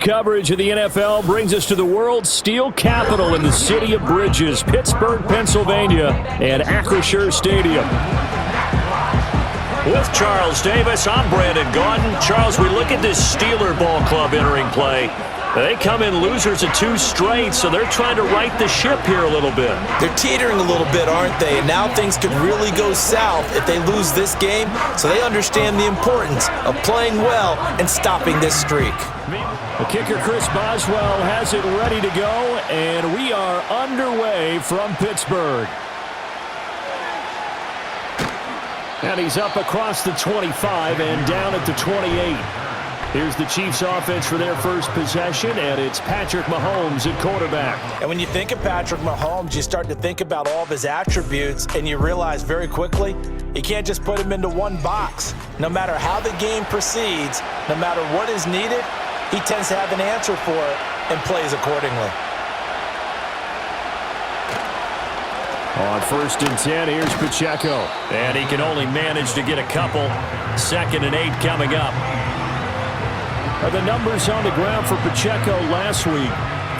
Coverage of the NFL brings us to the world's steel capital in the city of Bridges, Pittsburgh, Pennsylvania, and Acrisure Stadium. With Charles Davis, I'm Brandon Gaudin. Charles, we look at this Steeler ball club entering play. They come in losers of 2 straight, so they're trying to right the ship here a little bit. They're teetering a little bit, aren't they? And now things could really go south if they lose this game, so they understand the importance of playing well and stopping this streak. The kicker, Chris Boswell, has it ready to go, and we are underway from Pittsburgh. And he's up across the 25 and down at the 28. Here's the Chiefs offense for their first possession, and it's Patrick Mahomes at quarterback. And when you think of Patrick Mahomes, you start to think about all of his attributes, and you realize very quickly you can't just put him into one box. No matter how the game proceeds, no matter what is needed, he tends to have an answer for it and plays accordingly. On 1st and 10, here's Pacheco. And he can only manage to get a couple. 2nd and 8 coming up. Are the numbers on the ground for Pacheco last week?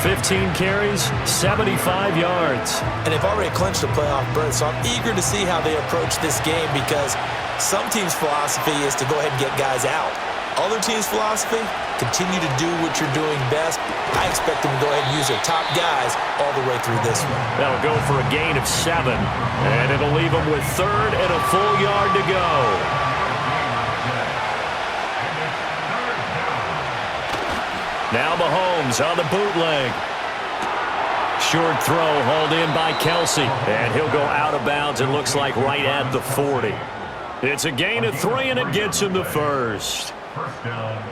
15 carries, 75 yards. And they've already clinched a playoff berth, so I'm eager to see how they approach this game because some teams' philosophy is to go ahead and get guys out. Other teams' philosophy, continue to do what you're doing best. I expect them to go ahead and use their top guys all the way through this one. That'll go for a gain of 7, and it'll leave them with 3rd and a full yard to go. Now Mahomes on the bootleg. Short throw hauled in by Kelsey, and he'll go out of bounds, it looks like right at the 40. It's a gain of 3, and it gets him the first.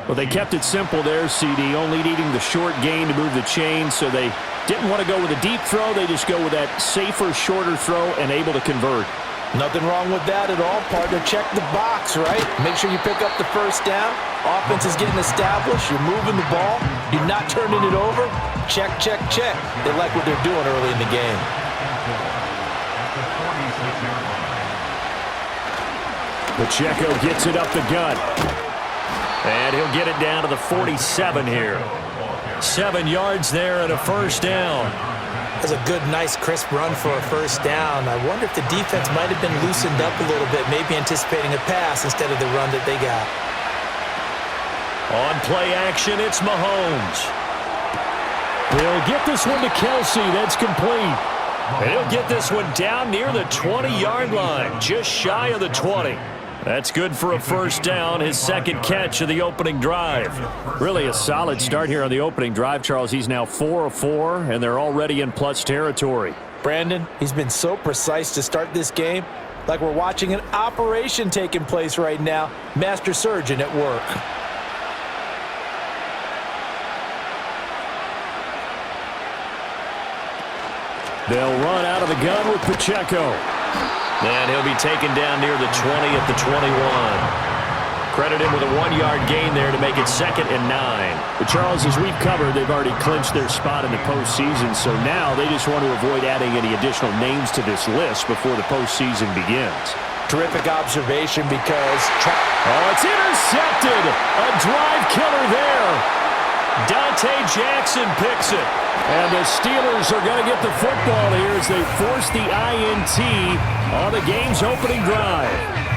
Well, they kept it simple there, CD, only needing the short gain to move the chain, so they didn't want to go with a deep throw. They just go with that safer, shorter throw and able to convert. Nothing wrong with that at all, partner. Check the box, right? Make sure you pick up the first down. Offense is getting established. You're moving the ball. You're not turning it over. Check, check, check. They like what they're doing early in the game. Pacheco gets it up the gut. And he'll get it down to the 47 here. 7 yards there and a first down. That's a good, nice, crisp run for a first down. I wonder if the defense might have been loosened up a little bit, maybe anticipating a pass instead of the run that they got. On play action, it's Mahomes. He'll get this one to Kelsey. That's complete. And he'll get this one down near the 20-yard line, just shy of the 20. That's good for a first down, his 2nd catch of the opening drive. Really a solid start here on the opening drive, Charles. He's now 4 of 4, and they're already in plus territory. Brandon, he's been so precise to start this game, like we're watching an operation taking place right now. Master surgeon at work. They'll run out of the gun with Pacheco. And he'll be taken down near the 20 at the 21. Credit him with a 1-yard gain there to make it 2nd and 9. But Charles, as we've covered, they've already clinched their spot in the postseason, so now they just want to avoid adding any additional names to this list before the postseason begins. Terrific observation because... Oh, it's intercepted! A drive killer there. Dante Jackson picks it. And the Steelers are going to get the football here as they force the INT on the game's opening drive.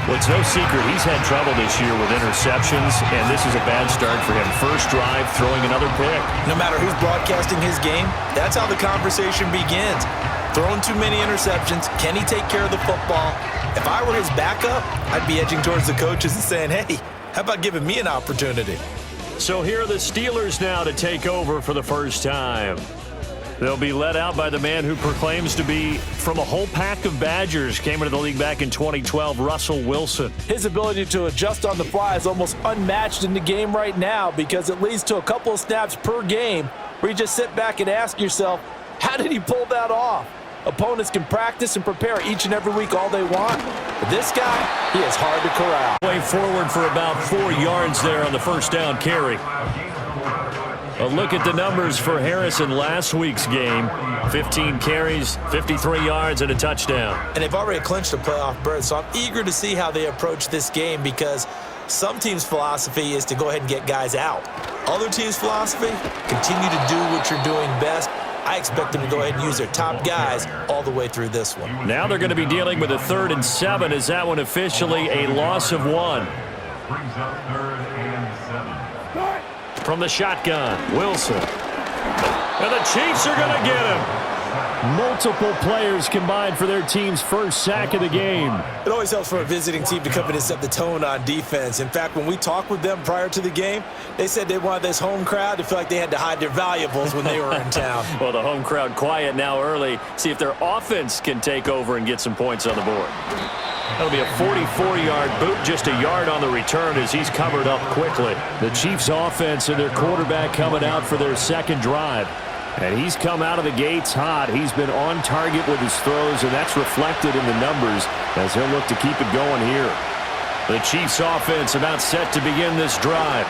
Well, it's no secret he's had trouble this year with interceptions, and this is a bad start for him. First drive, throwing another pick. No matter who's broadcasting his game, that's how the conversation begins. Throwing too many interceptions, can he take care of the football? If I were his backup, I'd be edging towards the coaches and saying, hey, how about giving me an opportunity? So here are the Steelers now to take over for the first time. They'll be led out by the man who proclaims to be from a whole pack of Badgers. Came into the league back in 2012, Russell Wilson. His ability to adjust on the fly is almost unmatched in the game right now because it leads to a couple of snaps per game where you just sit back and ask yourself, how did he pull that off? Opponents can practice and prepare each and every week all they want. But this guy, he is hard to corral. Way forward for about 4 yards there on the first down carry. A look at the numbers for Harrison last week's game. 15 carries, 53 yards, and a touchdown. And they've already clinched a playoff berth, so I'm eager to see how they approach this game because some teams' philosophy is to go ahead and get guys out. Other teams' philosophy, continue to do what you're doing best. I expect them to go ahead and use their top guys all the way through this one. Now they're going to be dealing with a 3rd and 7. Is that one officially a loss of 1? Brings up 3rd and 7. From the shotgun, Wilson. And the Chiefs are going to get him. Multiple players combined for their team's first sack of the game. It always helps for a visiting team to come in and set the tone on defense. In fact, when we talked with them prior to the game, they said they wanted this home crowd to feel like they had to hide their valuables when they were in town. Well, the home crowd quiet now early. See if their offense can take over and get some points on the board. That'll be a 44-yard boot, just a yard on the return as he's covered up quickly. The Chiefs' offense and their quarterback coming out for their second drive. And he's come out of the gates hot. He's been on target with his throws, and that's reflected in the numbers as he'll look to keep it going here. The Chiefs' offense about set to begin this drive.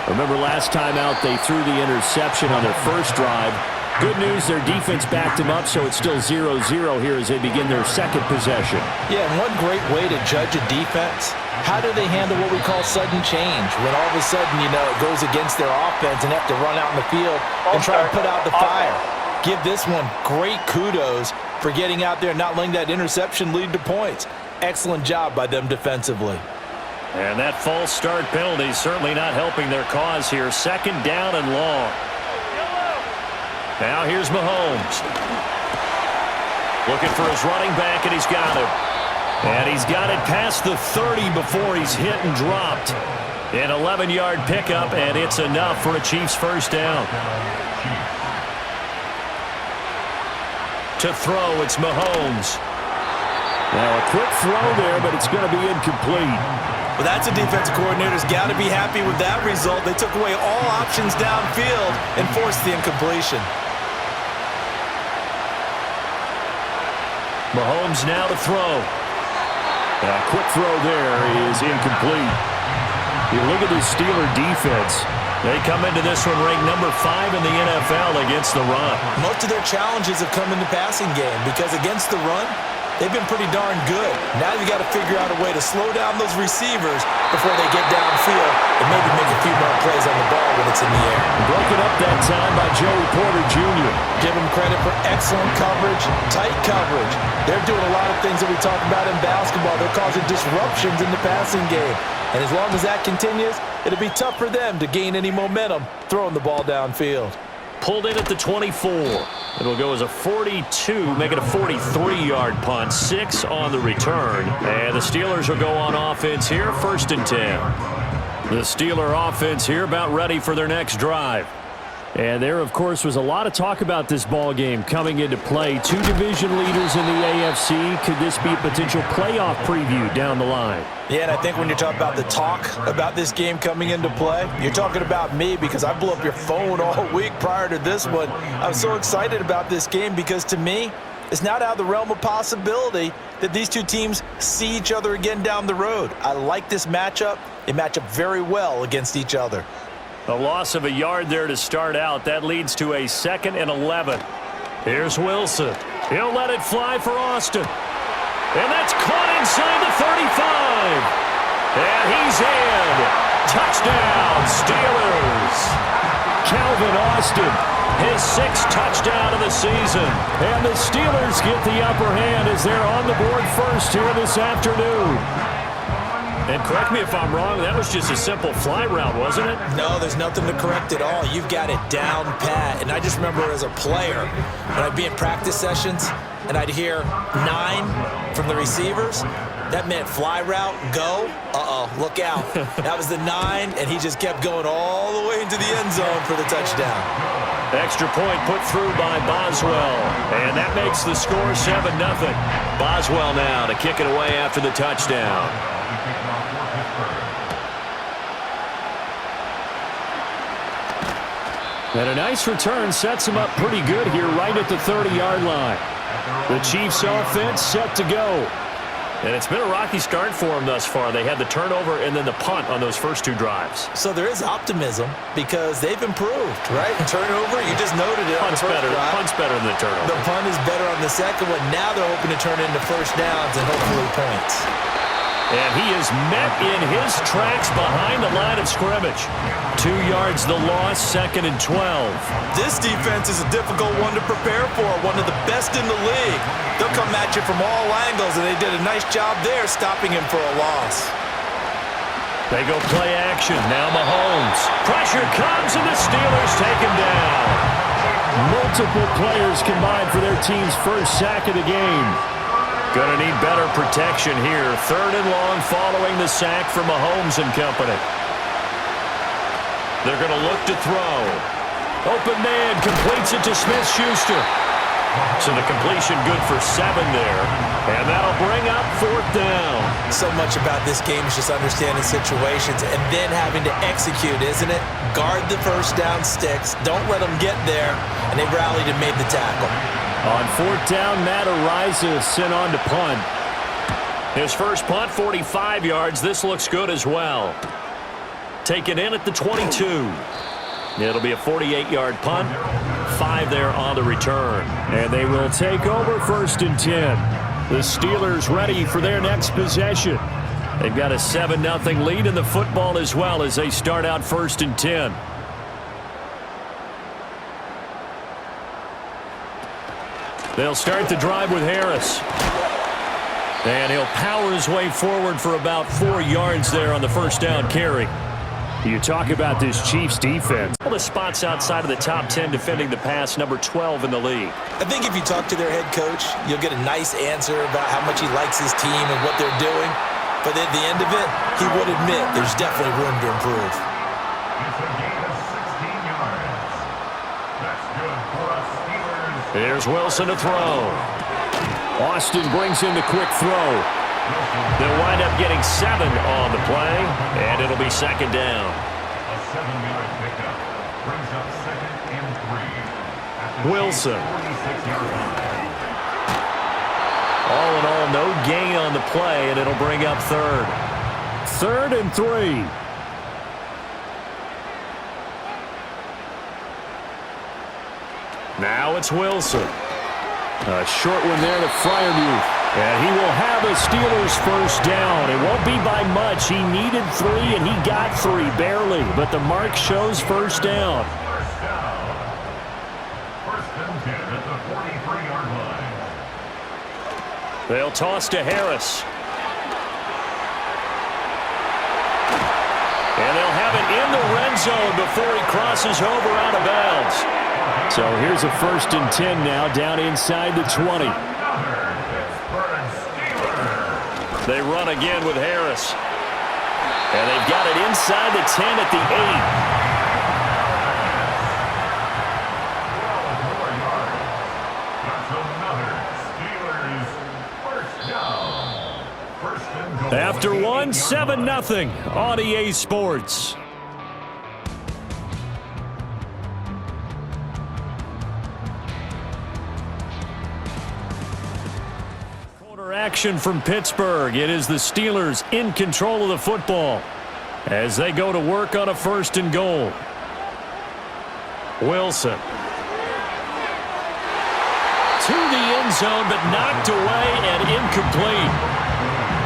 Remember last time out they threw the interception on their first drive. Good news, their defense backed him up, so it's still 0-0 here as they begin their second possession. Yeah, and one great way to judge a defense, how do they handle what we call sudden change? When all of a sudden, you know, it goes against their offense and have to run out in the field and try to put out the fire. Give this one great kudos for getting out there and not letting that interception lead to points. Excellent job by them defensively. And that false start penalty is certainly not helping their cause here. 2nd down and long. Now here's Mahomes. Looking for his running back, and he's got him. And he's got it past the 30 before he's hit and dropped. An 11-yard pickup, and it's enough for a Chiefs first down. To throw, it's Mahomes. Now a quick throw there, but it's going to be incomplete. Well, that's a defensive coordinator's got to be happy with that result. They took away all options downfield and forced the incompletion. Mahomes now to throw. A quick throw there is incomplete. You look at the Steeler defense. They come into this one ranked number 5 in the NFL against the run. Most of their challenges have come in the passing game because against the run, they've been pretty darn good. Now you got to figure out a way to slow down those receivers before they get downfield and maybe make a few more plays on the ball when it's in the air. Broken up that time by Joey Porter Jr. Give him credit for excellent coverage, tight coverage. They're doing a lot of things that we talk about in basketball. They're causing disruptions in the passing game. And as long as that continues, it'll be tough for them to gain any momentum throwing the ball downfield. Pulled in at the 24. It'll go as a 42, make it a 43-yard punt. 6 on the return. And the Steelers will go on offense here, 1st and 10. The Steeler offense here about ready for their next drive. And there, of course, was a lot of talk about this ball game coming into play. 2 division leaders in the AFC. Could this be a potential playoff preview down the line? Yeah, and I think when you're talking about the talk about this game coming into play, you're talking about me because I blew up your phone all week prior to this one. I'm so excited about this game because to me, it's not out of the realm of possibility that these two teams see each other again down the road. I like this matchup. They match up very well against each other. A loss of a yard there to start out. That leads to a 2nd and 11. Here's Wilson. He'll let it fly for Austin. And that's caught inside the 35. And he's in. Touchdown, Steelers. Calvin Austin, his 6th touchdown of the season. And the Steelers get the upper hand as they're on the board first here this afternoon. And correct me if I'm wrong, that was just a simple fly route, wasn't it? No, there's nothing to correct at all. You've got it down pat. And I just remember as a player, when I'd be in practice sessions and I'd hear 9 from the receivers, that meant fly route, go. Uh-oh, look out. That was the 9, and he just kept going all the way into the end zone for the touchdown. Extra point put through by Boswell, and that makes the score 7-0. Boswell now to kick it away after the touchdown. And a nice return sets him up pretty good here right at the 30-yard line. The Chiefs offense set to go. And it's been a rocky start for them thus far. They had the turnover and then the punt on those first 2 drives. So there is optimism because they've improved, right? Turnover, you just noted it. Punt's better than the turnover. The punt is better on the second one. Now they're hoping to turn into first downs and hopefully points. And he is met in his tracks behind the line of scrimmage. 2 yards the loss, 2nd and 12. This defense is a difficult one to prepare for, one of the best in the league. They'll come at you from all angles, and they did a nice job there stopping him for a loss. They go play action. Now Mahomes. Pressure comes, and the Steelers take him down. Multiple players combined for their team's first sack of the game. Going to need better protection here. 3rd and long following the sack from Mahomes and company. They're going to look to throw. Open man completes it to Smith-Schuster. So the completion good for 7 there. And that'll bring up 4th down. So much about this game is just understanding situations and then having to execute, isn't it? Guard the first down sticks. Don't let them get there. And they rallied and made the tackle. On 4th down, Matt Araiza sent on to punt. His first punt, 45 yards. This looks good as well. Taken in at the 22. It'll be a 48-yard punt. 5 there on the return. And they will take over 1st and 10. The Steelers ready for their next possession. They've got a 7-0 lead in the football as well as they start out 1st and 10. They'll start the drive with Harris. And he'll power his way forward for about 4 yards there on the first down carry. You talk about this Chiefs defense. All the spots outside of the top 10 defending the pass, number 12 in the league. I think if you talk to their head coach, you'll get a nice answer about how much he likes his team and what they're doing. But at the end of it, he would admit there's definitely room to improve. It's a gain of 16 yards. That's good for us Steelers. Here's Wilson to throw. Austin brings in the quick throw. They'll wind up getting 7 on the play, and it'll be 2nd down. A 7-yard pickup brings up 2nd and 3. Wilson. 46-yard line. All in all, no gain on the play, and it'll bring up 3rd. 3rd and 3. Now it's Wilson. A short one there to Freiermuth. And he will have a Steelers first down. It won't be by much. He needed 3, and he got 3, barely. But the mark shows first down. First down. 1st and 10 at the 43-yard line. They'll toss to Harris. And they'll have it in the red zone before he crosses over out of bounds. So here's a 1st and 10 now, down inside the 20. They run again with Harris. And they've got it inside the 10 at the 8. After one, 7-0 on EA Sports. Action from Pittsburgh. It is the Steelers in control of the football as they go to work on a 1st and goal. Wilson. To the end zone, but knocked away and incomplete.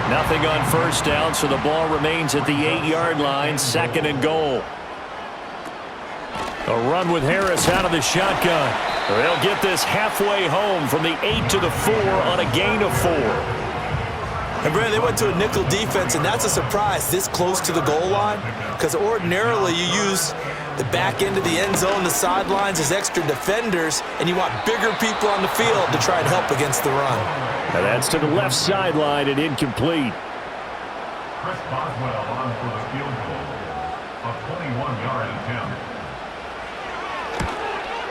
Nothing on first down, so the ball remains at the 8-yard line, 2nd and goal. A run with Harris out of the shotgun. They'll get this halfway home from the 8 to the 4 on a gain of 4. And Brandon, they went to a nickel defense, and that's a surprise this close to the goal line, because ordinarily you use the back end of the end zone, the sidelines as extra defenders, and you want bigger people on the field to try and help against the run. And that's to the left sideline and incomplete. Chris Boswell on for the field goal. A 21-yard attempt.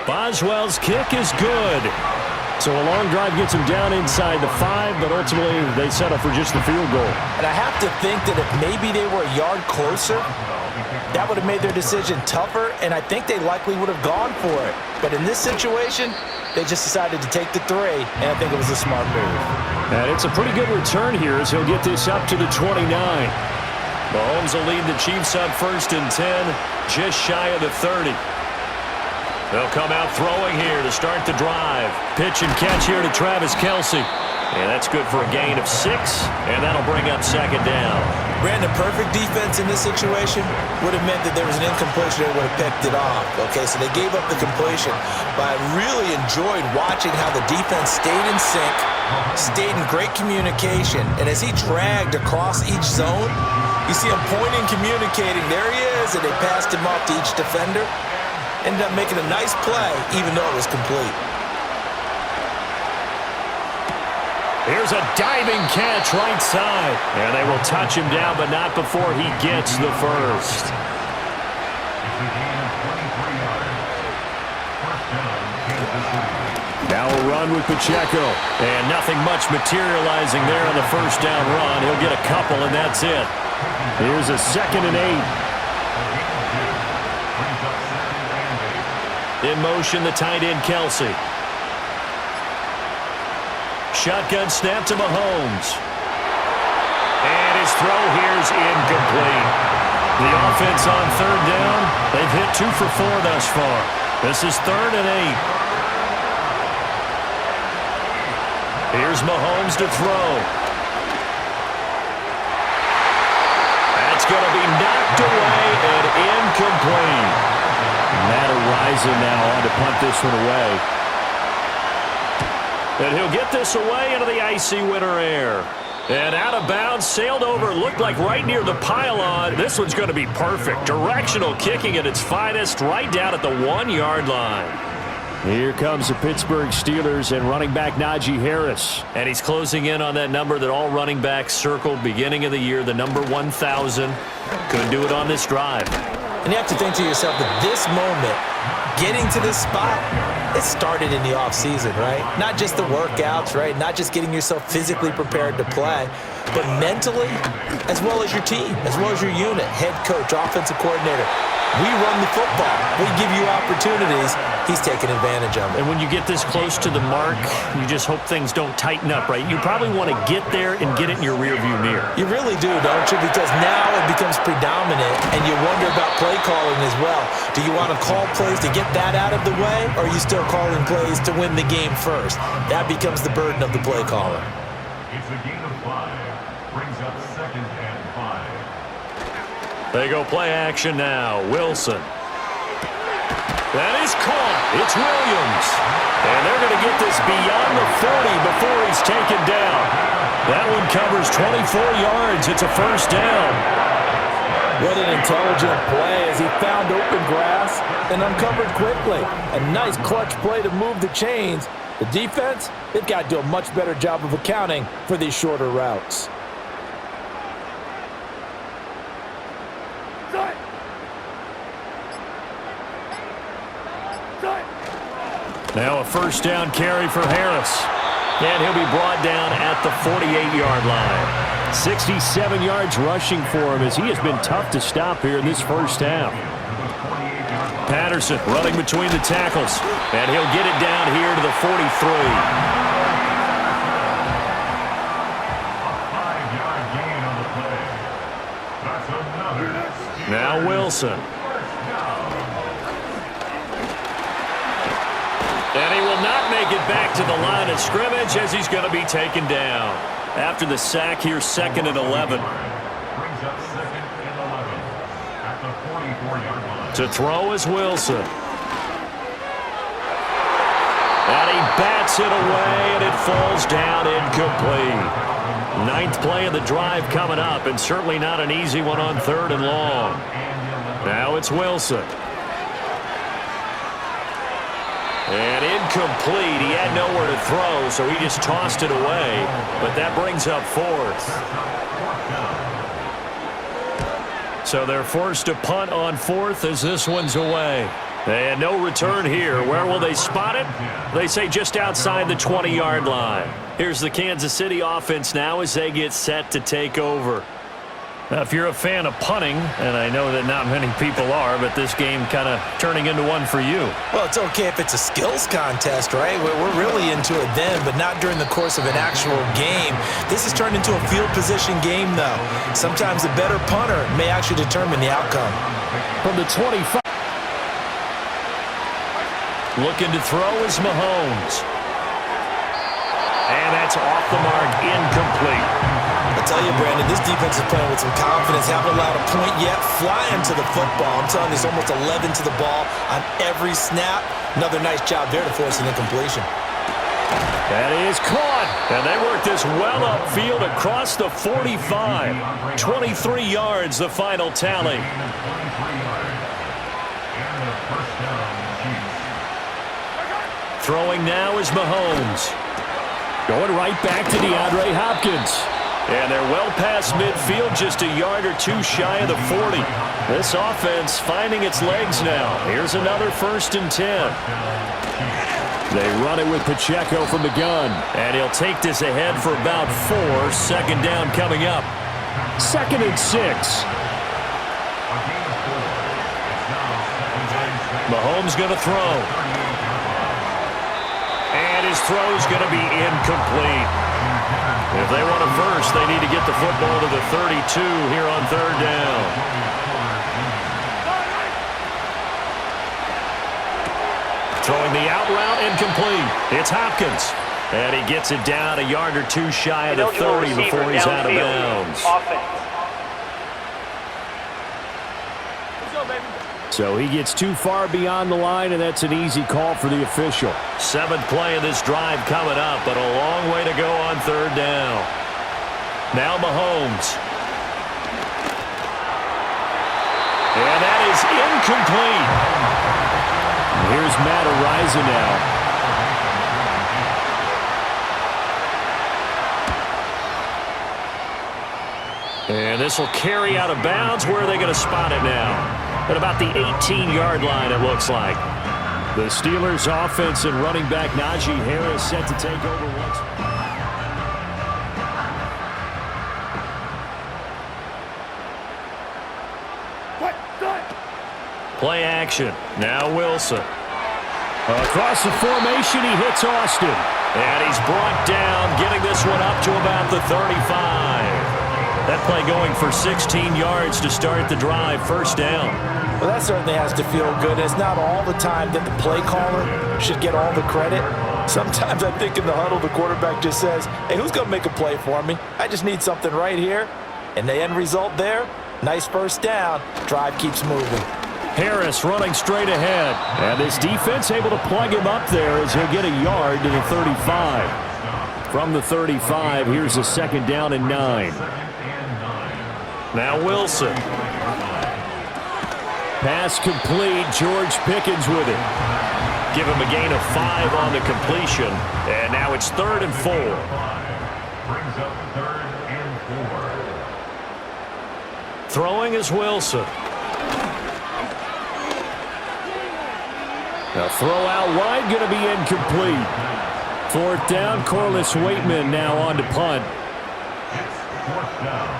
Boswell's kick is good. So a long drive gets him down inside the 5, but ultimately they settle for just the field goal. And I have to think that if maybe they were a yard closer, that would have made their decision tougher, and I think they likely would have gone for it. But in this situation, they just decided to take the 3, and I think it was a smart move. And it's a pretty good return here as he'll get this up to the 29. Mahomes will lead the Chiefs up 1st and 10, just shy of the 30. They'll come out throwing here to start the drive. Pitch and catch here to Travis Kelce. And that's good for a gain of 6, and that'll bring up second down. Brandon, perfect defense in this situation would have meant that there was an incompletion. They would have picked it off. Okay, so they gave up the completion. But I really enjoyed watching how the defense stayed in sync, stayed in great communication. And as he dragged across each zone, you see him pointing, communicating. There he is, and they passed him off to each defender. Ended up making a nice play, even though it was complete. Here's a diving catch right side. And they will touch him down, but not before he gets the first. Now a run with Pacheco. And nothing much materializing there on the first down run. He'll get a couple, and that's it. Here's a 2nd and 8. In motion, the tight end, Kelsey. Shotgun snap to Mahomes. And his throw here's incomplete. The offense on 3rd down. They've hit 2 for 4 thus far. This is 3rd and 8. Here's Mahomes to throw. That's going to be knocked away and incomplete. Matt Araiza now on to punt this one away. And he'll get this away into the icy winter air. And out of bounds, sailed over, looked like right near the pylon. This one's going to be perfect. Directional kicking at its finest, right down at the 1-yard line. Here comes the Pittsburgh Steelers and running back Najee Harris. And he's closing in on that number that all running backs circled beginning of the year, the number 1,000. Couldn't do it on this drive. And you have to think to yourself that this moment, getting to this spot, it started in the offseason, right? Not just the workouts, right? Not just getting yourself physically prepared to play, but mentally, as well as your team, as well as your unit, head coach, offensive coordinator. We run the football. We give you opportunities. He's taking advantage of it. And when you get this close to the mark, you just hope things don't tighten up, right? You probably want to get there and get it in your rearview mirror. You really do, don't you? Because now it becomes predominant, and you wonder about play calling as well. Do you want to call plays to get that out of the way, or are you still calling plays to win the game first? That becomes the burden of the play caller. It's a gain of 5. Brings up 2nd and 5. They go play action now. Wilson. That is caught. It's Williams. And they're going to get this beyond the 40 before he's taken down. That one covers 24 yards. It's a first down. What an intelligent play as he found open grass and uncovered quickly. A nice clutch play to move the chains. The defense, they've got to do a much better job of accounting for these shorter routes. Now a first down carry for Harris. And he'll be brought down at the 48-yard line. 67 yards rushing for him as he has been tough to stop here in this first half. Patterson running between the tackles. And he'll get it down here to the 43. Now Wilson. And he will not make it back to the line of scrimmage as he's going to be taken down. After the sack here, 2nd and 11. Brings up 2nd and 11 at the 44-yard line. To throw is Wilson. And he bats it away, and it falls down incomplete. 9th play of the drive coming up, and certainly not an easy one on 3rd and long. Now it's Wilson. And incomplete. He had nowhere to throw, so he just tossed it away. But that brings up 4th. So they're forced to punt on 4th as this one's away. And no return here. Where will they spot it? They say just outside the 20-yard line. Here's the Kansas City offense now as they get set to take over. Now, if you're a fan of punting, and I know that not many people are, but this game kind of turning into one for you. Well, it's okay if it's a skills contest, right? We're really into it then, but not during the course of an actual game. This has turned into a field position game, though. Sometimes a better punter may actually determine the outcome. From the 25. Looking to throw is Mahomes. And that's off the mark, incomplete. I tell you, Brandon, this defense is playing with some confidence. Haven't allowed a point yet. Flying to the football. I'm telling you, it's almost 11 to the ball on every snap. Another nice job there to force an incompletion. That is caught. And they work this well upfield across the 45. 23 yards, the final tally. Throwing now is Mahomes. Going right back to DeAndre Hopkins. And they're well past midfield, just a yard or two shy of the 40. This offense finding its legs now. Here's another 1st and 10. They run it with Pacheco from the gun. And he'll take this ahead for about 4. 2nd down coming up. 2nd and 6. Mahomes going to throw. And his throw is going to be incomplete. If they want a first, they need to get the football to the 32 here on 3rd down. Throwing the out route, incomplete. It's Hopkins. And he gets it down a yard or two shy of the 30 before he's out of bounds. So he gets too far beyond the line, and that's an easy call for the official. 7th play of this drive coming up, but a long way to go on 3rd down. Now Mahomes. And that is incomplete. Here's Matt Araiza now. And this will carry out of bounds. Where are they going to spot it now? At about the 18-yard line, it looks like. The Steelers' offense and running back Najee Harris set to take over once. Play action. Now Wilson. Across the formation, he hits Austin. And he's brought down, getting this one up to about the 35. That play going for 16 yards to start the drive. 1st down. Well, that certainly has to feel good. It's not all the time that the play caller should get all the credit. Sometimes I think in the huddle, the quarterback just says, hey, who's going to make a play for me? I just need something right here. And the end result there, nice 1st down. Drive keeps moving. Harris running straight ahead. And this defense able to plug him up there as he'll get a yard to the 35. From the 35, here's a 2nd down and 9. Now Wilson. Pass complete. George Pickens with it. Give him a gain of 5 on the completion. And now it's 3rd and 4. Brings up 3rd and 4. Throwing is Wilson. Now throw out wide, going to be incomplete. 4th down, Corliss Waitman now on to punt. It's 4th down.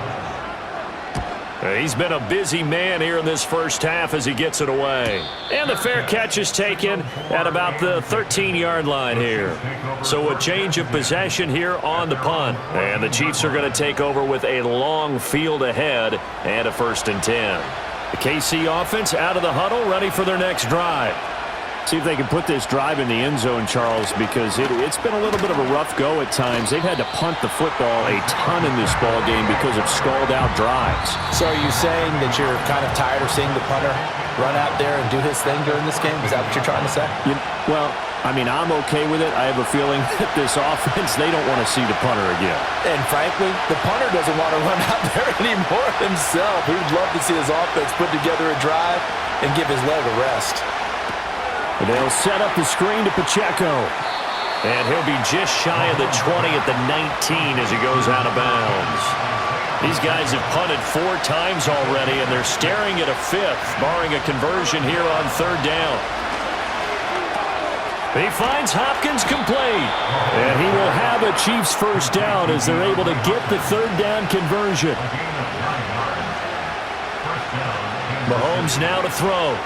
He's been a busy man here in this 1st half as he gets it away. And the fair catch is taken at about the 13-yard line here. So a change of possession here on the punt. And the Chiefs are going to take over with a long field ahead and a 1st and 10. The KC offense out of the huddle, ready for their next drive. See if they can put this drive in the end zone, Charles, because it's been a little bit of a rough go at times. They've had to punt the football a ton in this ball game because of stalled-out drives. So are you saying that you're kind of tired of seeing the punter run out there and do his thing during this game? Is that what you're trying to say? Well, I mean, I'm okay with it. I have a feeling that this offense, they don't want to see the punter again. And frankly, the punter doesn't want to run out there anymore himself. He would love to see his offense put together a drive and give his leg a rest. They'll set up the screen to Pacheco. And he'll be just shy of the 20 at the 19 as he goes out of bounds. These guys have punted 4 times already, and they're staring at a 5th, barring a conversion here on 3rd down. He finds Hopkins complete. And he will have a Chiefs 1st down as they're able to get the 3rd down conversion. Mahomes now to throw.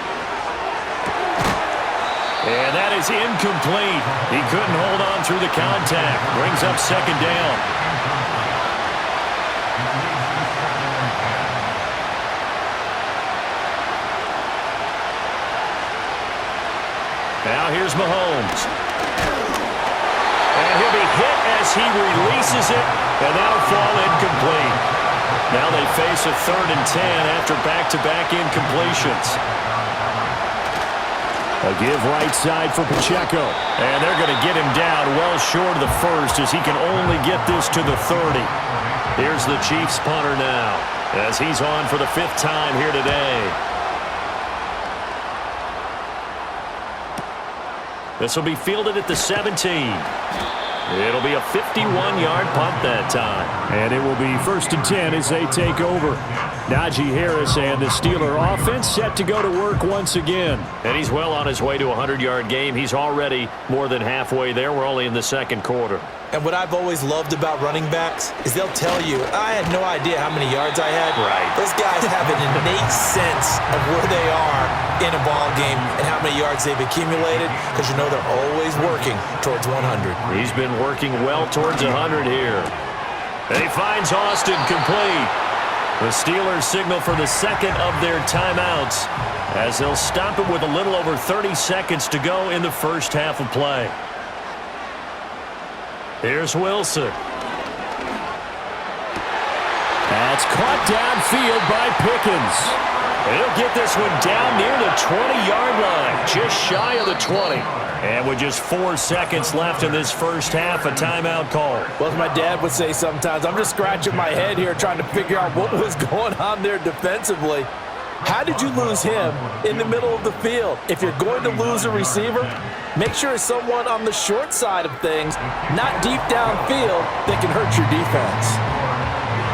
And that is incomplete. He couldn't hold on through the contact. Brings up 2nd down. Now here's Mahomes. And And he'll be hit as he releases it, and that'll fall incomplete. Now they face a 3rd and 10 after back-to-back incompletions. A give right side for Pacheco. And they're going to get him down well short of the first as he can only get this to the 30. Here's the Chiefs punter now as he's on for the 5th time here today. This will be fielded at the 17. It'll be a 51-yard punt that time. And it will be 1st and 10 as they take over. Najee Harris and the Steeler offense set to go to work once again. And he's well on his way to a 100-yard game. He's already more than halfway there. We're only in the 2nd quarter. And what I've always loved about running backs is they'll tell you, I had no idea how many yards I had. Right. Those guys have an innate sense of where they are in a ball game and how many yards they've accumulated because you know they're always working towards 100. He's been working well towards 100 here. And he finds Austin complete. The Steelers signal for the 2nd of their timeouts as they'll stop it with a little over 30 seconds to go in the first half of play. Here's Wilson. That's caught downfield by Pickens. He'll get this one down near the 20-yard line, just shy of the 20. And with just 4 seconds left in this first half, a timeout call. Well, as my dad would say sometimes, I'm just scratching my head here trying to figure out what was going on there defensively. How did you lose him in the middle of the field? If you're going to lose a receiver, make sure it's someone on the short side of things, not deep downfield, that can hurt your defense.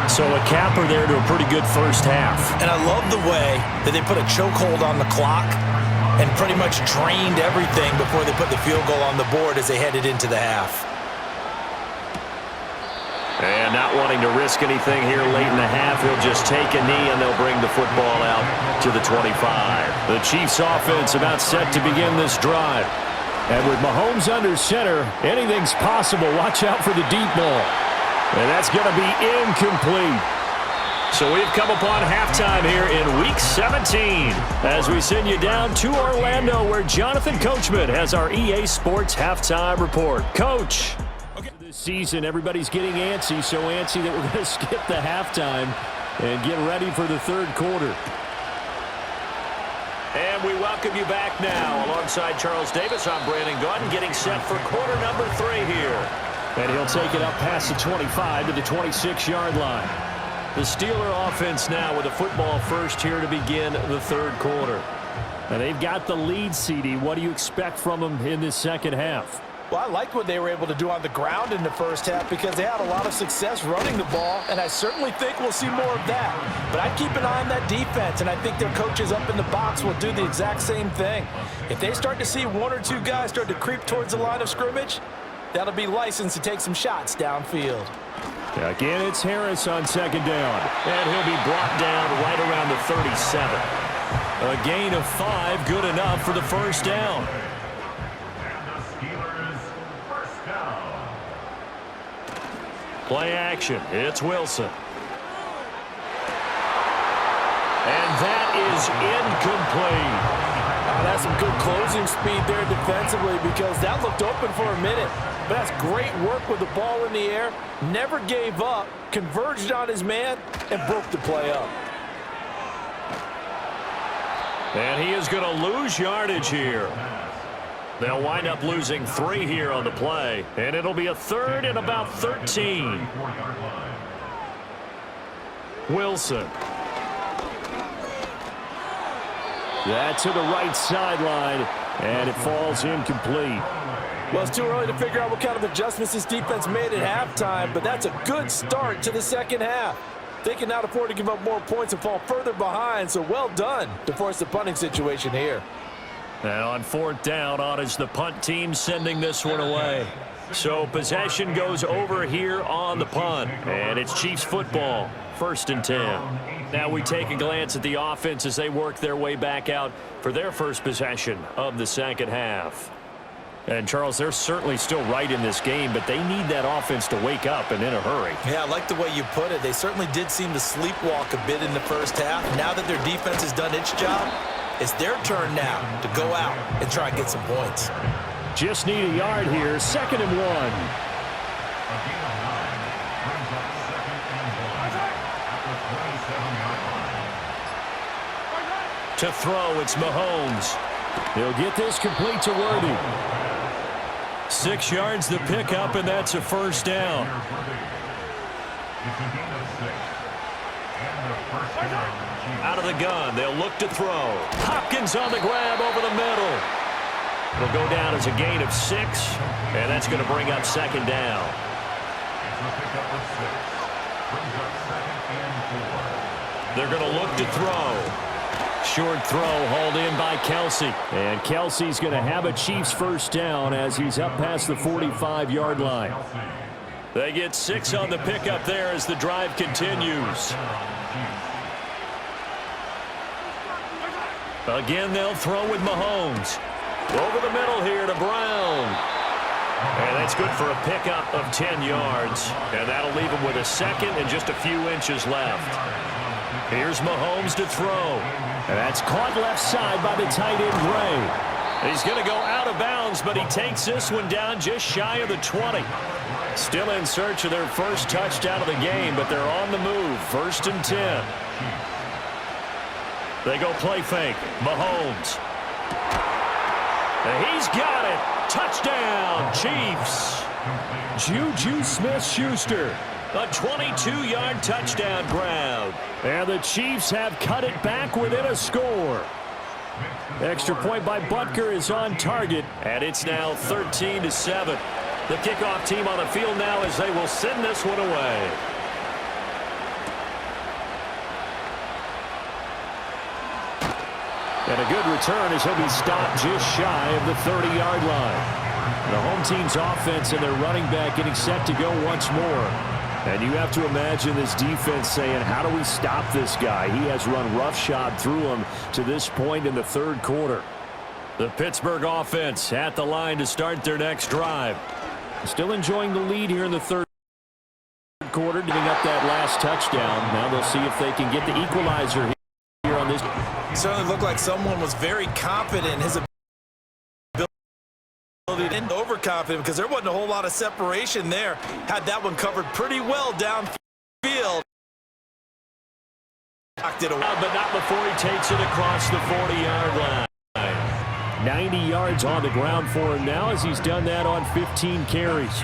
So a capper there to a pretty good first half. And I love the way that they put a chokehold on the clock and pretty much drained everything before they put the field goal on the board as they headed into the half. And not wanting to risk anything here late in the half, he'll just take a knee and they'll bring the football out to the 25. The Chiefs offense about set to begin this drive. And with Mahomes under center, anything's possible. Watch out for the deep ball. And that's going to be incomplete. So we've come upon halftime here in Week 17 as we send you down to Orlando where Jonathan Coachman has our EA Sports Halftime Report. Coach. This season, everybody's getting antsy, so antsy that we're going to skip the halftime and get ready for the 3rd quarter. And we welcome you back now. Alongside Charles Davis, I'm Brandon Gordon getting set for quarter number 3 here. And he'll take it up past the 25 to the 26-yard line. The Steeler offense now with a football first here to begin the 3rd quarter. And they've got the lead, CD. What do you expect from them in this 2nd half? Well, I like what they were able to do on the ground in the first half because they had a lot of success running the ball, and I certainly think we'll see more of that. But I'd keep an eye on that defense, and I think their coaches up in the box will do the exact same thing. If they start to see 1 or 2 guys start to creep towards the line of scrimmage, that'll be licensed to take some shots downfield. Again, it's Harris on 2nd down. And he'll be brought down right around the 37. A gain of 5, good enough for the first down. Play action. It's Wilson. And that is incomplete. That's some good closing speed there defensively because that looked open for a minute. But that's great work with the ball in the air. Never gave up, converged on his man, and broke the play up. And he is going to lose yardage here. They'll wind up losing 3 here on the play. And it'll be a 3rd and about 13. Wilson. That to the right sideline, and it falls incomplete. Well, it's too early to figure out what kind of adjustments this defense made at halftime, but that's a good start to the 2nd half. They can not afford to give up more points and fall further behind, so well done to force the punting situation here. And on 4th down, on is the punt team sending this one away. So possession goes over here on the punt, and it's Chiefs football, 1st and 10. Now we take a glance at the offense as they work their way back out for their first possession of the 2nd half. And, Charles, they're certainly still right in this game, but they need that offense to wake up and in a hurry. Yeah, I like the way you put it. They certainly did seem to sleepwalk a bit in the first half. Now that their defense has done its job, it's their turn now to go out and try and get some points. Just need a yard here. 2nd and 1. A gain of 9 brings up 2nd and 1 at the 27-yard line. To throw, it's Mahomes. He'll get this complete to Worthy. 6 yards the pickup, and that's a first down. It's a gain of 6. And the first down. Out of the gun, they'll look to throw. Hopkins on the grab over the middle. It'll go down as a gain of 6, and that's going to bring up 2nd down. It's a pickup of 6. Brings up 2nd and 4. They're going to look to throw. Short throw hauled in by Kelsey. And Kelsey's going to have a Chiefs first down as he's up past the 45-yard line. They get 6 on the pickup there as the drive continues. Again, they'll throw with Mahomes. Over the middle here to Brown. And that's good for a pickup of 10 yards. And that'll leave him with a 2nd and just a few inches left. Here's Mahomes to throw. And that's caught left side by the tight end, Gray. He's going to go out of bounds, but he takes this one down just shy of the 20. Still in search of their first touchdown of the game, but they're on the move. 1st and 10. They go play fake. Mahomes. And he's got it. Touchdown, Chiefs. Juju Smith-Schuster. A 22-yard touchdown grab. And the Chiefs have cut it back within a score. Extra point by Butker is on target. And it's now 13-7. The kickoff team on the field now as they will send this one away. And a good return as he'll be stopped just shy of the 30-yard line. The home team's offense and their running back getting set to go once more. And you have to imagine this defense saying, how do we stop this guy? He has run roughshod through him to this point in the 3rd quarter. The Pittsburgh offense at the line to start their next drive. Still enjoying the lead here in the 3rd quarter, giving up that last touchdown. Now they'll see if they can get the equalizer here on this. It certainly looked like someone was very confident in his ability and overconfident because there wasn't a whole lot of separation there. Had that one covered pretty well downfield. Knocked it away. But not before he takes it across the 40-yard line. 90 yards on the ground for him now as he's done that on 15 carries.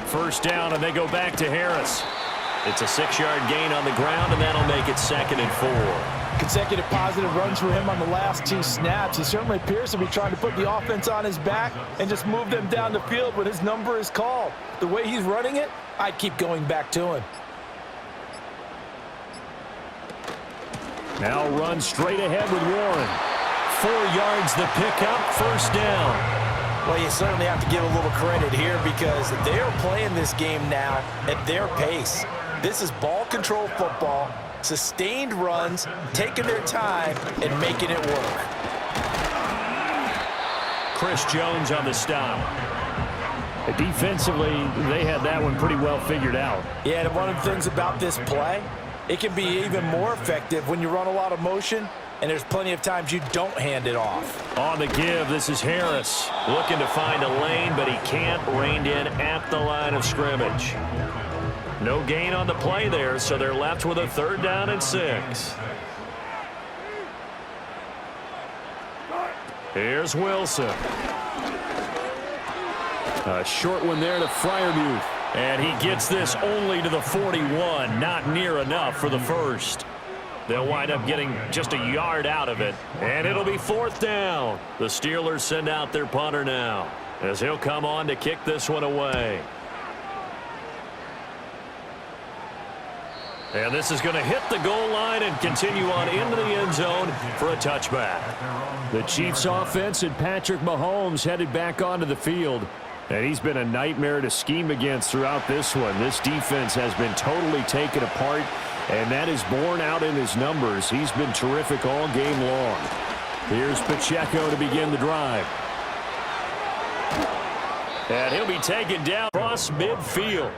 First down, and they go back to Harris. It's a 6-yard gain on the ground, and that'll make it 2nd and 4. Consecutive positive runs for him on the last 2 snaps. He certainly appears to be trying to put the offense on his back and just move them down the field when his number is called. The way he's running it, I'd keep going back to him. Now run straight ahead with Warren. 4 yards the pickup, first down. Well, you certainly have to give a little credit here because they are playing this game now at their pace. This is ball control football, sustained runs, taking their time, and making it work. Chris Jones on the stop. Defensively, they had that one pretty well figured out. Yeah, and one of the things about this play, it can be even more effective when you run a lot of motion, and there's plenty of times you don't hand it off. On the give, this is Harris. Looking to find a lane, but he can't. Reined in at the line of scrimmage. No gain on the play there, so they're left with a 3rd down and 6. Here's Wilson. A short one there to Freiermuth. And he gets this only to the 41. Not near enough for the first. They'll wind up getting just a yard out of it. And it'll be 4th down. The Steelers send out their punter now, as he'll come on to kick this one away. And this is going to hit the goal line and continue on into the end zone for a touchback. The Chiefs offense and Patrick Mahomes headed back onto the field. And he's been a nightmare to scheme against throughout this one. This defense has been totally taken apart, and that is borne out in his numbers. He's been terrific all game long. Here's Pacheco to begin the drive. And he'll be taken down across midfield.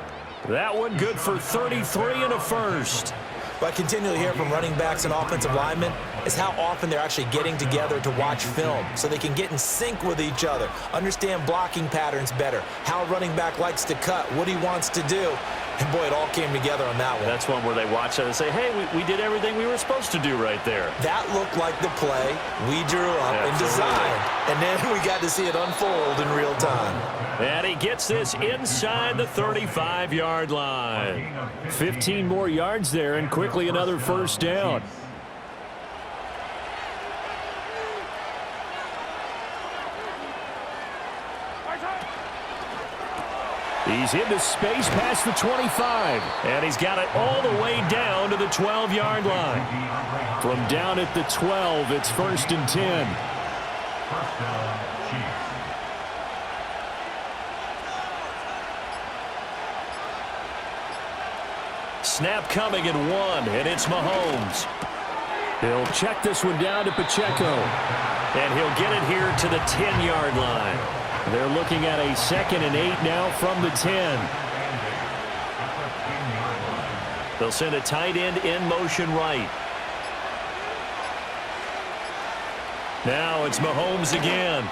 That one good for 33 and a first. What I continually hear from running backs and offensive linemen is how often they're actually getting together to watch film so they can get in sync with each other, understand blocking patterns better, how a running back likes to cut, what he wants to do. And, boy, it all came together on that one. That's one where they watch it and say, hey, we did everything we were supposed to do right there. That looked like the play we drew up and designed. And then we got to see it unfold in real time. And he gets this inside the 35-yard line. 15 more yards there and quickly another first down. He's into space past the 25, and he's got it all the way down to the 12-yard line. From down at the 12, it's 1st and 10. First down, Chiefs. Snap coming at 1, and it's Mahomes. He'll check this one down to Pacheco, and he'll get it here to the 10-yard line. They're looking at a 2nd and 8 now from the 10. They'll send a tight end in motion right. Now it's Mahomes again.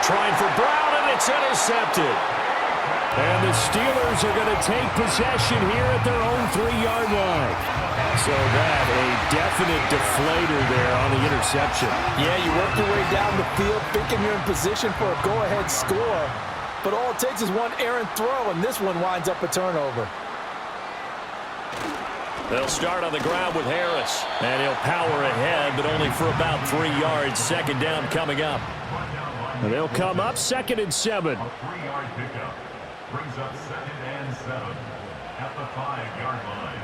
Trying for Brown, and it's intercepted. And the Steelers are going to take possession here at their own 3-yard line. So that, a definite deflator there on the interception. Yeah, you work your way down the field thinking you're in position for a go-ahead score. But all it takes is one errant throw, and this one winds up a turnover. They'll start on the ground with Harris. And he'll power ahead, but only for about 3 yards. 2nd down coming up. And they'll come up 2nd and 7. A 3-yard pickup brings up 2nd and 7 at the 5-yard line.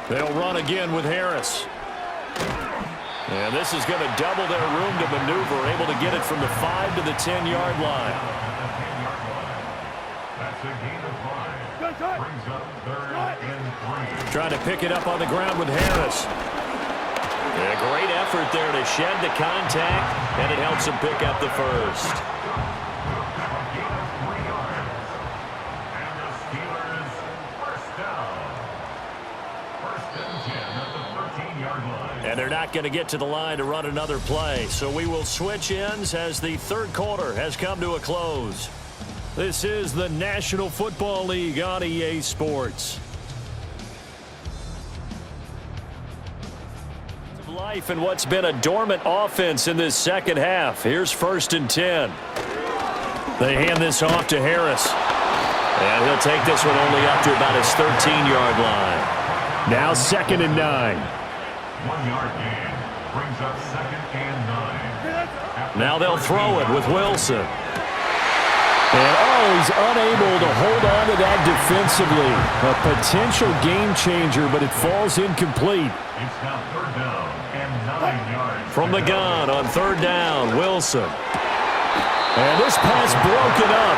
They'll run again with Harris. And this is going to double their room to maneuver, able to get it from the 5 to the 10-yard line. That's a gain of 5. Brings up 3rd and 3. Trying to pick it up on the ground with Harris. And a great effort there to shed the contact, and it helps him pick up the first. A gain of 3 yards. And the Steelers first down. 1st and 10 at the 13-yard line. And they're not going to get to the line to run another play. So we will switch ends as the 3rd quarter has come to a close. This is the National Football League on EA Sports. Life in what's been a dormant offense in this 2nd half. Here's 1st and 10. They hand this off to Harris. And he'll take this one only up to about his 13-yard line. Now 2nd and 9. 1-yard gain brings up 2nd and 9. Now they'll throw it with Wilson. And, he's unable to hold on to that defensively. A potential game changer, but it falls incomplete. It's now 3rd down and 9 yards. From the gun on 3rd down, Wilson. And this pass broken up.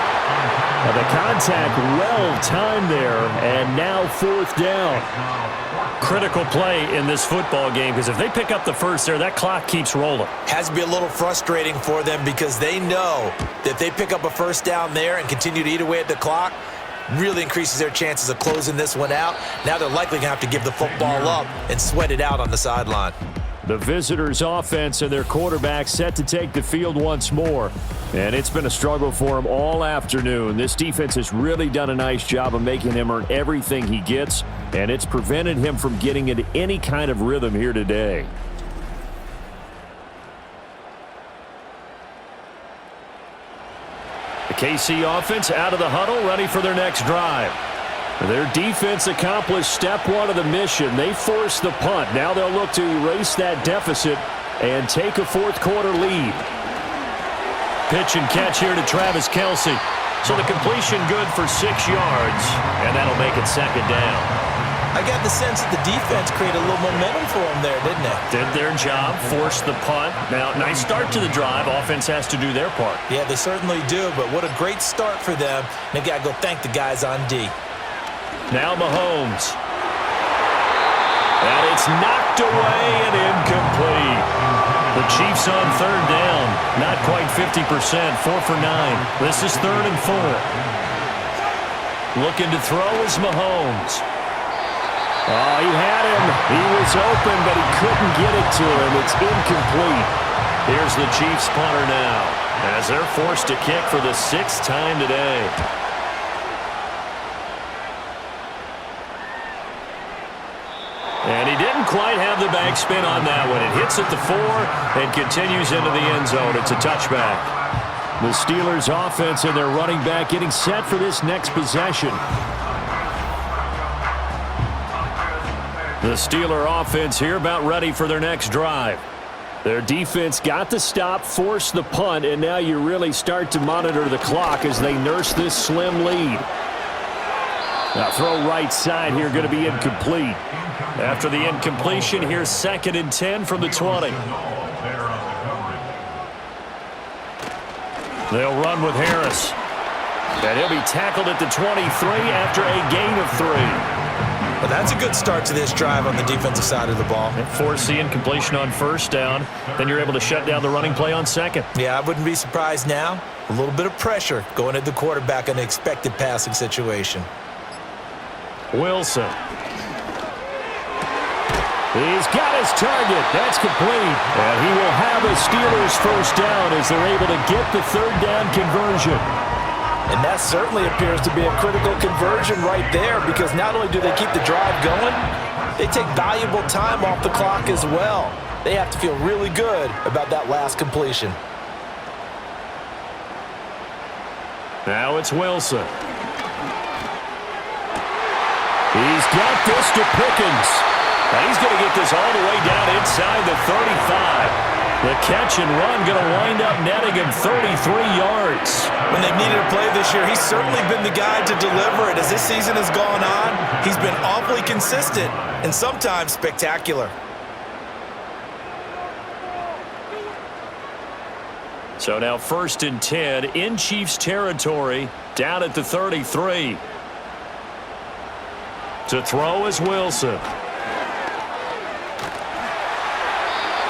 The contact well-timed there, and now 4th down. Critical play in this football game, because if they pick up the first there, that clock keeps rolling. Has to be a little frustrating for them because they know that if they pick up a first down there and continue to eat away at the clock, really increases their chances of closing this one out. Now they're likely going to have to give the football up and sweat it out on the sideline. The visitors' offense and their quarterback set to take the field once more. And it's been a struggle for him all afternoon. This defense has really done a nice job of making him earn everything he gets, and it's prevented him from getting into any kind of rhythm here today. The KC offense out of the huddle, ready for their next drive. Their defense accomplished step 1 of the mission. They forced the punt. Now they'll look to erase that deficit and take a 4th quarter lead. Pitch and catch here to Travis Kelce. So the completion good for 6 yards, and that'll make it 2nd down. I got the sense that the defense created a little momentum for them there, didn't it? Did their job, forced the punt. Now, nice start to the drive. Offense has to do their part. Yeah, they certainly do, but what a great start for them. They got to go thank the guys on D. Now Mahomes. And it's knocked away and incomplete. The Chiefs on 3rd down. Not quite 50%. 4 for 9. This is 3rd and 4. Looking to throw is Mahomes. Oh, he had him. He was open, but he couldn't get it to him. It's incomplete. Here's the Chiefs punter now, as they're forced to kick for the 6th time today. And he didn't quite have the backspin on that one. It hits at the 4 and continues into the end zone. It's a touchback. The Steelers offense and their running back getting set for this next possession. The Steeler offense here about ready for their next drive. Their defense got the stop, forced the punt, and now you really start to monitor the clock as they nurse this slim lead. Now throw right side here, going to be incomplete. After the incompletion, here's 2nd and 10 from the 20. They'll run with Harris. And he'll be tackled at the 23 after a gain of 3. Well, that's a good start to this drive on the defensive side of the ball. Force the incompletion on 1st down. Then you're able to shut down the running play on 2nd. Yeah, I wouldn't be surprised now. A little bit of pressure going at the quarterback in an expected passing situation. Wilson. He's got his target. That's complete. And he will have a Steelers 1st down as they're able to get the 3rd down conversion. And that certainly appears to be a critical conversion right there, because not only do they keep the drive going, they take valuable time off the clock as well. They have to feel really good about that last completion. Now it's Wilson. He's got this to Pickens. And he's going to get this all the way down inside the 35. The catch and run going to wind up netting him 33 yards. When they've needed a play this year, he's certainly been the guy to deliver it. As this season has gone on, he's been awfully consistent and sometimes spectacular. So now 1st and 10 in Chiefs territory, down at the 33. To throw is Wilson.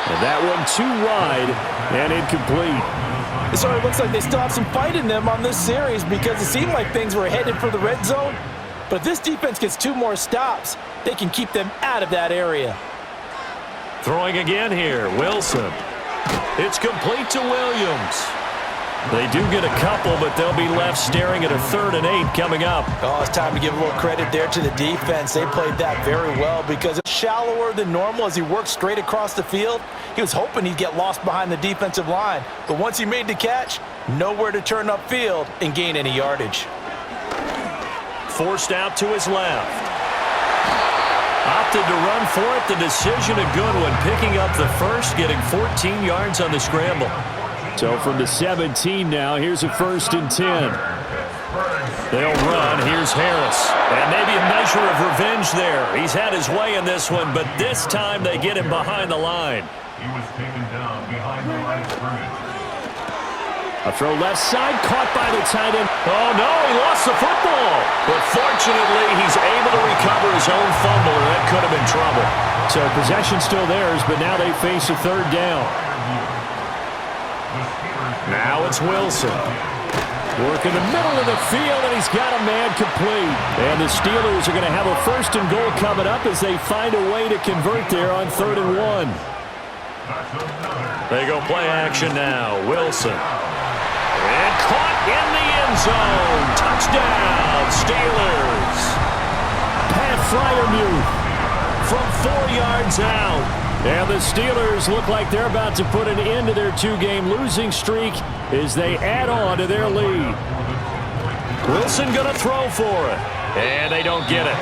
And that one too wide and incomplete. It sort of looks like they still have some fight in them on this series, because it seemed like things were headed for the red zone. But if this defense gets 2 more stops, they can keep them out of that area. Throwing again here, Wilson. It's complete to Williams. They do get a couple, but they'll be left staring at a 3rd and 8 coming up. Oh, it's time to give a little credit there to the defense. They played that very well, because it's shallower than normal as he worked straight across the field. He was hoping he'd get lost behind the defensive line, but once he made the catch, nowhere to turn upfield and gain any yardage. Forced out to his left. Opted to run for it. The decision a good one, picking up the 1st, getting 14 yards on the scramble. So from the 17 now, here's a 1st and 10. They'll run. Here's Harris. And maybe a measure of revenge there. He's had his way in this one, but this time they get him behind the line. He was taken down behind the line of scrimmage. A throw left side, caught by the tight end. Oh, no, he lost the football. But fortunately, he's able to recover his own fumble, and that could have been trouble. So possession still theirs, but now they face a 3rd down. Now it's Wilson. Work in the middle of the field, and he's got a man complete. And the Steelers are going to have a 1st and goal coming up as they find a way to convert there on 3rd and 1. They go play action now. Wilson. And caught in the end zone. Touchdown, Steelers. Pat Fryermuth from 4 yards out. And the Steelers look like they're about to put an end to their 2-game losing streak as they add on to their lead. Wilson going to throw for it. And they don't get it.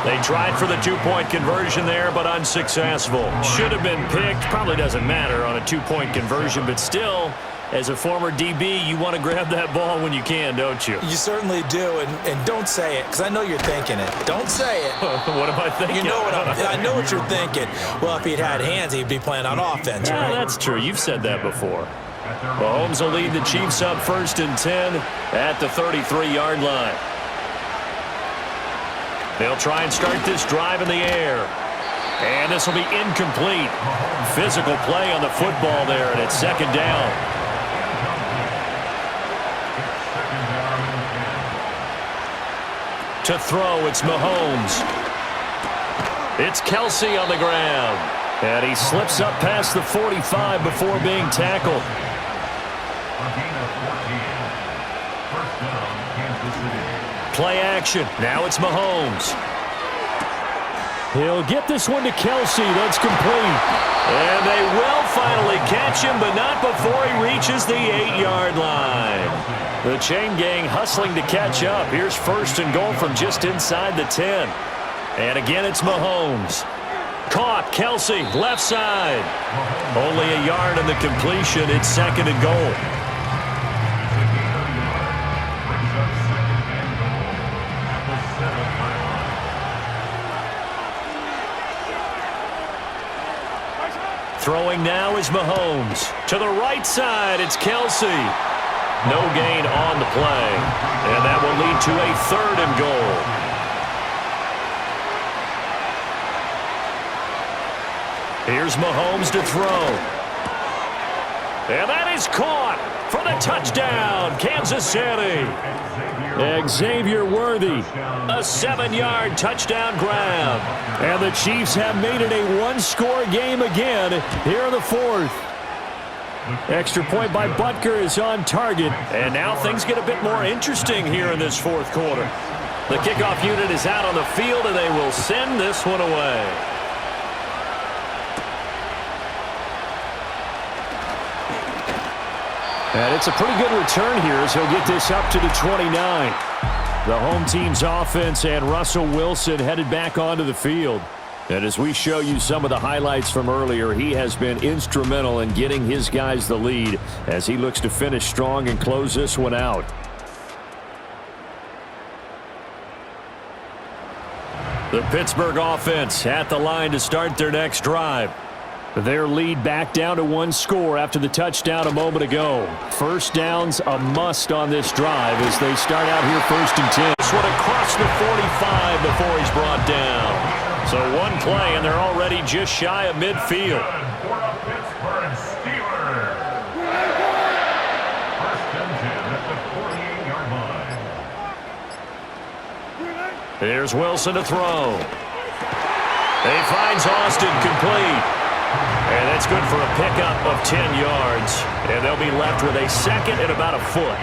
They tried for the 2-point conversion there, but unsuccessful. Should have been picked. Probably doesn't matter on a 2-point conversion, but still, as a former DB, you want to grab that ball when you can, don't you? You certainly do, and don't say it, because I know you're thinking it. Don't say it. What am I thinking? You know I know what you're thinking. Well, if he'd had hands, he'd be playing on offense, Yeah, right? that's true. You've said that before. Mahomes will lead the Chiefs up 1st and 10 at the 33-yard line. They'll try and start this drive in the air. And this will be incomplete. Physical play on the football there, and it's 2nd down. To throw, it's Mahomes. It's Kelsey on the ground. And he slips up past the 45 before being tackled. A gain of 14. First down, Kansas City. Play action. Now it's Mahomes. He'll get this one to Kelsey. That's complete. And they will finally catch him, but not before he reaches the 8-yard line. The chain gang hustling to catch up. Here's first and goal from just inside the 10. And again, it's Mahomes. Caught. Kelsey, left side. Only a yard in the completion. It's second and goal. Throwing now is Mahomes. To the right side, it's Kelsey. No gain on the play. And that will lead to a third and goal. Here's Mahomes to throw. And that is caught for the touchdown, Kansas City. Xavier Worthy. A 7-yard touchdown grab. And the Chiefs have made it a one-score game again here in the fourth. Extra point by Butker is on target. And now things get a bit more interesting here in this fourth quarter. The kickoff unit is out on the field, and they will send this one away. And it's a pretty good return here as he'll get this up to the 29. The home team's offense and Russell Wilson headed back onto the field. And as we show you some of the highlights from earlier, he has been instrumental in getting his guys the lead as he looks to finish strong and close this one out. The Pittsburgh offense at the line to start their next drive. Their lead back down to one score after the touchdown a moment ago. First down's a must on this drive as they start out here first and 10. This one across the 45 before he's brought down. So one play, and they're already just shy of midfield. For the Pittsburgh Steelers. First and 10 at the 48-yard line. Here's Wilson to throw. He finds Austin complete. And that's good for a pickup of 10 yards. And they'll be left with a second and about a foot.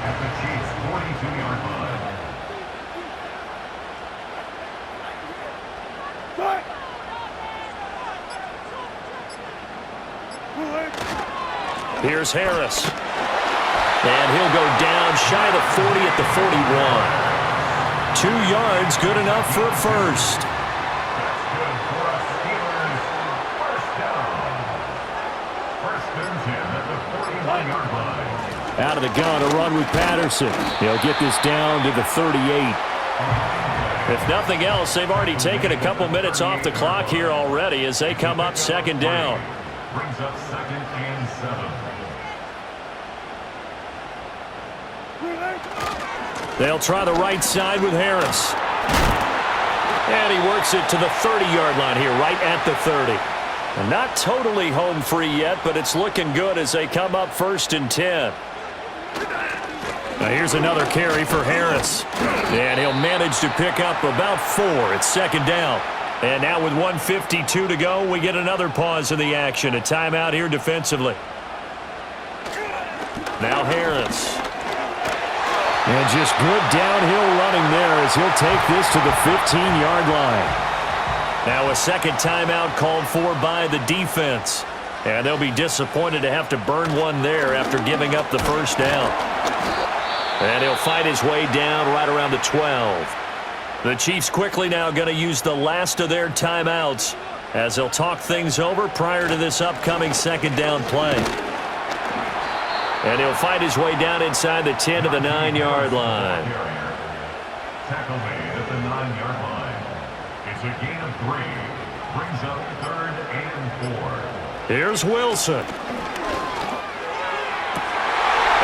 At the Chiefs' 42-yard line. Here's Harris. And he'll go down shy of the 40 at the 41. 2 yards, good enough for a first. Out of the gun, a run with Patterson. He'll get this down to the 38. If nothing else, they've already taken a couple minutes off the clock here already as they come up second down. Brings up second and 7. They'll try the right side with Harris. And he works it to the 30-yard line here, right at the 30. And not totally home free yet, but it's looking good as they come up first and 10. Now here's another carry for Harris. And he'll manage to pick up about 4. It's second down. And now with 1:52 to go, we get another pause in the action. A timeout here defensively. Now Harris. And just good downhill running there as he'll take this to the 15-yard line. Now a second timeout called for by the defense. And they'll be disappointed to have to burn one there after giving up the first down. And he'll fight his way down right around the 12. The Chiefs quickly now going to use the last of their timeouts as they'll talk things over prior to this upcoming second down play. And he'll fight his way down inside the 10 to the 9-yard line. Tackle made at the 9-yard line. It's a gain of 3. Brings up third and 4. Here's Wilson.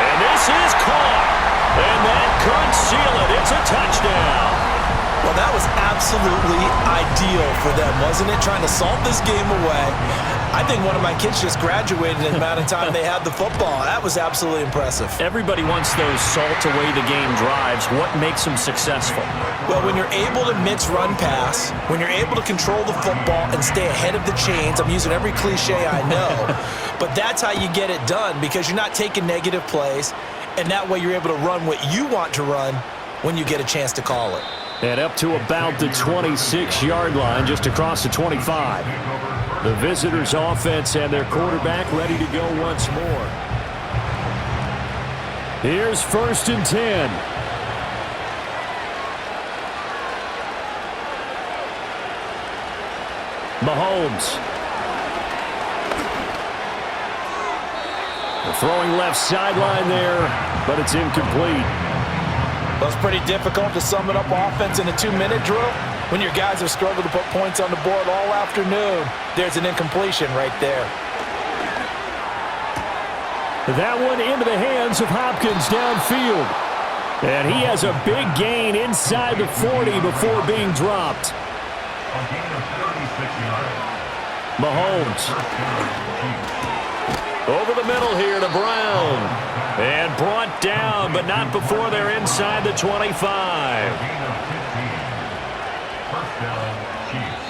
And this is caught. And that could seal it. It's a touchdown. Well, that was absolutely ideal for them, wasn't it? Trying to salt this game away. I think one of my kids just graduated in the amount of time they had the football. That was absolutely impressive. Everybody wants those salt-away-the-game drives. What makes them successful? Well, when you're able to mix run-pass, when you're able to control the football and stay ahead of the chains, I'm using every cliche I know, but that's how you get it done because you're not taking negative plays, and that way you're able to run what you want to run when you get a chance to call it. And up to about the 26-yard line, just across the 25. The visitors' offense and their quarterback ready to go once more. Here's 1st and 10. Mahomes. The throwing left sideline there, but it's incomplete. Well, it's pretty difficult to sum it up offense in a 2-minute drill. When your guys have struggled to put points on the board all afternoon, there's an incompletion right there. That one into the hands of Hopkins downfield. And he has a big gain inside the 40 before being dropped. A gain of 36 yards. Mahomes. Over the middle here to Brown. And brought down, but not before they're inside the 25. Gain of 15. First down, Chiefs.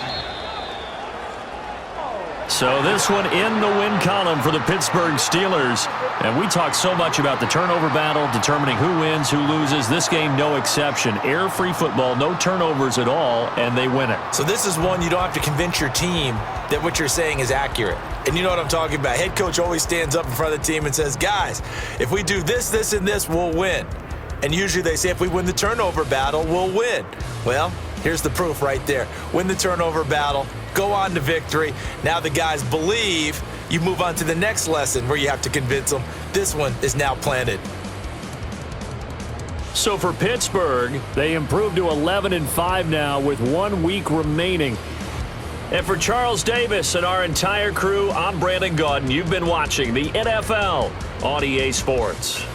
So this one in the win column for the Pittsburgh Steelers. And we talk so much about the turnover battle, determining who wins, who loses. This game, no exception. Air-free football, no turnovers at all, and they win it. So this is one you don't have to convince your team that what you're saying is accurate. And you know what I'm talking about. Head coach always stands up in front of the team and says, guys, if we do this, this, and this, we'll win. And usually they say if we win the turnover battle, we'll win. Well, here's the proof right there. Win the turnover battle, go on to victory. Now the guys believe. You move on to the next lesson where you have to convince them. This one is now planted. So for Pittsburgh, they improved to 11-5 now with 1 week remaining. And for Charles Davis and our entire crew, I'm Brandon Gaudin. You've been watching the NFL on EA Sports.